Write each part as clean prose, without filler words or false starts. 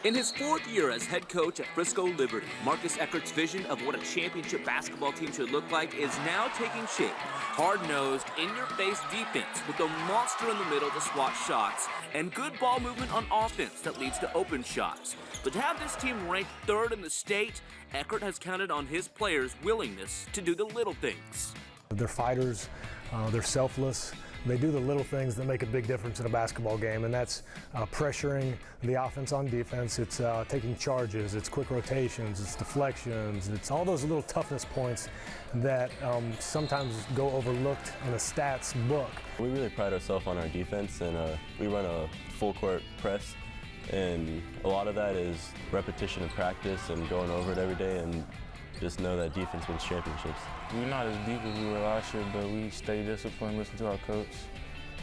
In his 4th year as head coach at Frisco Liberty, Marcus Eckert's vision of what a championship basketball team should look like is now taking shape. Hard-nosed, in-your-face defense with a monster in the middle to swat shots, and good ball movement on offense that leads to open shots. But to have this team ranked 3rd in the state, Eckert has counted on his players' willingness to do the little things. They're fighters, they're selfless. They do the little things that make a big difference in a basketball game, and that's pressuring the offense on defense. It's taking charges, it's quick rotations, it's deflections, it's all those little toughness points that sometimes go overlooked in a stats book. We really pride ourselves on our defense, and we run a full court press, and a lot of that is repetition and practice and going over it every day, and just know that defense wins championships. We're not as deep as we were last year, but we stay disciplined, listen to our coach,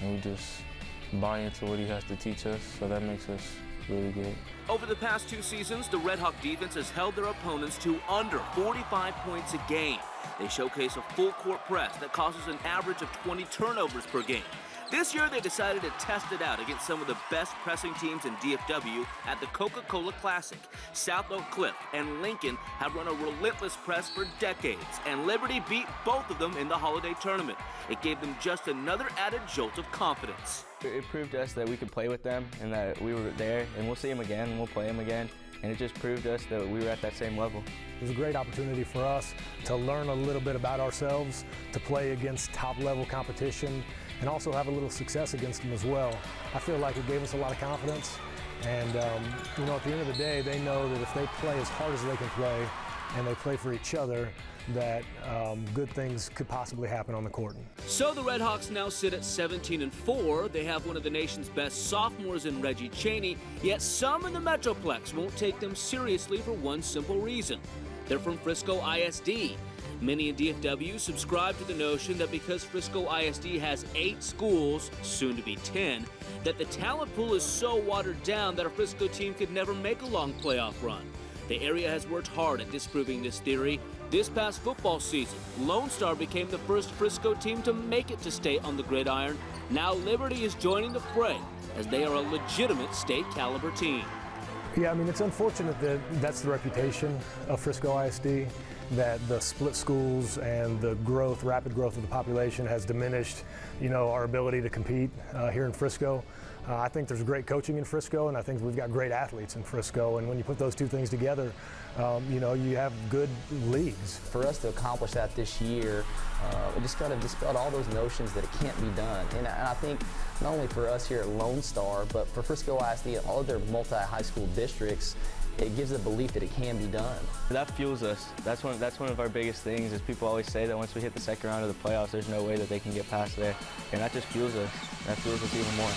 and we just buy into what he has to teach us, so that makes us really good. Over the past 2 seasons, the Red Hawk defense has held their opponents to under 45 points a game. They showcase a full court press that causes an average of 20 turnovers per game. This year, they decided to test it out against some of the best pressing teams in DFW at the Coca-Cola Classic. South Oak Cliff and Lincoln have run a relentless press for decades, and Liberty beat both of them in the holiday tournament. It gave them just another added jolt of confidence. It proved to us that we could play with them and that we were there, and we'll see them again, and we'll play them again. And it just proved to us that we were at that same level. It was a great opportunity for us to learn a little bit about ourselves, to play against top-level competition, and also have a little success against them as well. I feel like it gave us a lot of confidence, and you know, at the end of the day, they know that if they play as hard as they can play, and they play for each other, that good things could possibly happen on the court. So the Red Hawks now sit at 17-4. They have one of the nation's best sophomores in Reggie Chaney, yet some in the Metroplex won't take them seriously for one simple reason. They're from Frisco ISD. Many in DFW subscribe to the notion that because Frisco ISD has 8 schools, soon to be 10, that the talent pool is so watered down that a Frisco team could never make a long playoff run. The area has worked hard at disproving this theory. This past football season, Lone Star became the first Frisco team to make it to state on the gridiron. Now Liberty is joining the fray as they are a legitimate state caliber team. Yeah, I mean, it's unfortunate that that's the reputation of Frisco ISD, that the split schools and the growth, rapid growth of the population has diminished, you know, our ability to compete here in Frisco. I think there's great coaching in Frisco, and I think we've got great athletes in Frisco, and when you put those two things together, you know, you have good leagues. For us to accomplish that this year, it just kind of dispelled all those notions that it can't be done. And I think not only for us here at Lone Star, but for Frisco ISD and all other multi-high school districts, it gives a belief that it can be done. That fuels us. That's one of our biggest things, is people always say that once we hit the second round of the playoffs, there's no way that they can get past there. And that just fuels us. That fuels us even more.